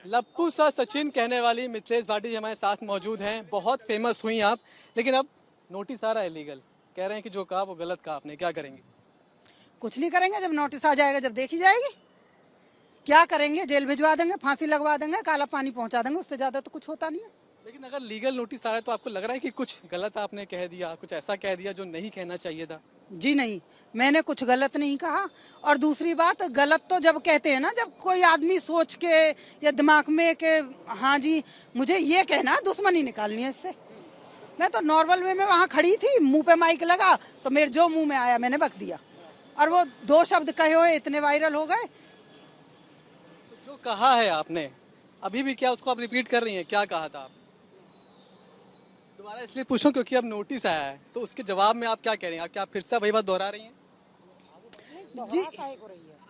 लप्पू सा सचिन कहने वाली मिथिलेश भाटी जी हमारे साथ मौजूद हैं। बहुत फेमस हुई आप, लेकिन अब नोटिस आ रहा है लीगल, कह रहे हैं कि जो कहा वो गलत कहा आपने, क्या करेंगे? कुछ नहीं करेंगे। जब नोटिस आ जाएगा, जब देखी जाएगी। क्या करेंगे? जेल भिजवा देंगे, फांसी लगवा देंगे, काला पानी पहुंचा देंगे, उससे ज्यादा तो कुछ होता नहीं है। लेकिन अगर लीगल नोटिस आ रहा है तो आपको लग रहा है कि कुछ गलत आपने कह दिया, कुछ ऐसा कह दिया जो नहीं कहना चाहिए था? जी नहीं, मैंने कुछ गलत नहीं कहा। और दूसरी बात, गलत तो जब कहते हैं ना, जब कोई आदमी सोच के या दिमाग में के हाँ जी मुझे ये कहना, दुश्मनी निकालनी है इससे। मैं तो नॉर्मल वे में वहाँ खड़ी थी, मुंह पे माइक लगा तो मेरे जो मुंह में आया मैंने बक दिया, और वो 2 शब्द कहे हुए इतने वायरल हो गए। जो कहा है आपने अभी भी, क्या उसको आप रिपीट कर रही हैं? क्या कहा था आप? दोबारा इसलिए पूछूं क्योंकि अब नोटिस आया है, तो उसके जवाब में आप क्या कह रही हैं? क्या फिर से वही बात दोहरा रही हैं? जी,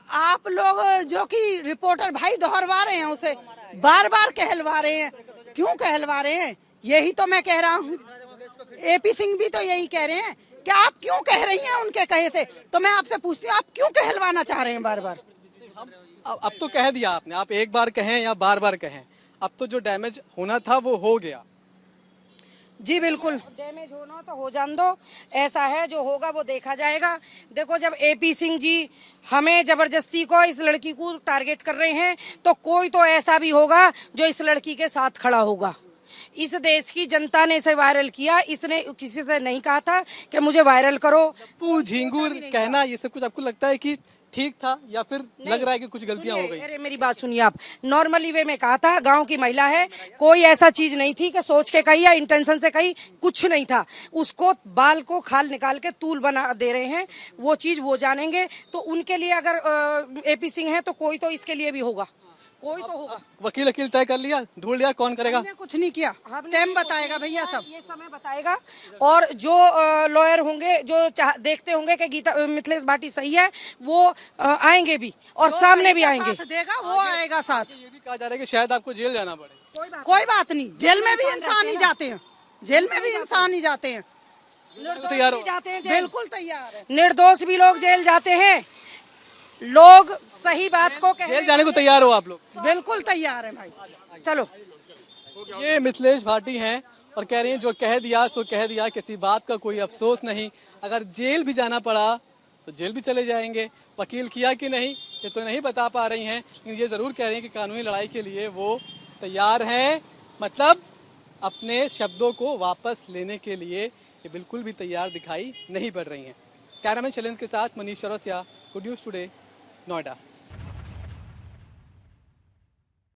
आप लोग जो कि रिपोर्टर भाई दोहरवा रहे हैं, उसे बार बार कहलवा रहे हैं। क्यों कहलवा रहे हैं? यही तो मैं कह रहा हूँ। एपी सिंह भी तो यही कह रहे हैं कि आप क्यों कह रही हैं उनके कहे से। तो मैं आपसे पूछती हूँ, आप क्यों कहलवाना चाह रहे हैं बार बार? अब तो कह दिया आपने, आप एक बार कहें या बार बार कहें, अब तो जो डैमेज होना था वो हो गया। जी बिल्कुल। डैमेज होना तो हो जान दो, ऐसा है जो होगा वो देखा जाएगा। देखो, जब एपी सिंह जी हमें जबरदस्ती को इस लड़की को टारगेट कर रहे हैं, तो कोई तो ऐसा भी होगा जो इस लड़की के साथ खड़ा होगा। इस देश की जनता ने इसे वायरल किया, इसने किसी से नहीं कहा था कि मुझे वायरल करो। लप्पू झिंगुर कहना, ये सब कुछ आपको लगता है कि ठीक था या फिर लग रहा है कि कुछ गलतियां हो गई? अरे मेरी बात सुनिए आप, नॉर्मली वे में कहा था, गांव की महिला है, कोई ऐसा चीज नहीं थी कि सोच के कही या इंटेंशन से कही, कुछ नहीं था। उसको बाल को खाल निकाल के तूल बना दे रहे हैं, वो चीज वो जानेंगे। तो उनके लिए अगर एपी सिंह है तो कोई तो इसके लिए भी होगा, कोई तो होगा। वकील तय कर लिया, ढूंढ लिया, कौन करेगा? हमने कुछ नहीं किया, टाइम बताएगा भैया, सब ये समय बताएगा। और जो लॉयर होंगे, जो देखते होंगे कि गीता मिथिलेश भाटी सही है, वो आएंगे भी और सामने भी आएंगे। साथ देगा, वो आएगा साथ। ये भी कहा जा रहा है कि शायद आपको जेल जाना पड़े। कोई बात नहीं, जेल में भी इंसान ही जाते हैं, जेल में भी इंसान ही जाते हैं। तैयार हो? जाते हैं बिल्कुल तैयार है। निर्दोष भी लोग जेल जाते हैं। लोग सही बात को जेल जाने को तैयार हो आप लोग? बिल्कुल तैयार है भाई। चलो। ये मिथिलेश भाटी हैं और कह रही हैं जो कह दिया सो कह दिया, किसी बात का कोई अफसोस नहीं। अगर जेल भी जाना पड़ा तो जेल भी चले जाएंगे। वकील किया कि नहीं ये तो नहीं बता पा रही हैं, लेकिन ये ज़रूर कह रही हैं कि कानूनी लड़ाई के लिए वो तैयार हैं। मतलब अपने शब्दों को वापस लेने के लिए ये बिल्कुल भी तैयार दिखाई नहीं पड़ रही हैं। कैमरामैन शैलेंद्र के साथ Manish Chaurasia, good news today, Noida.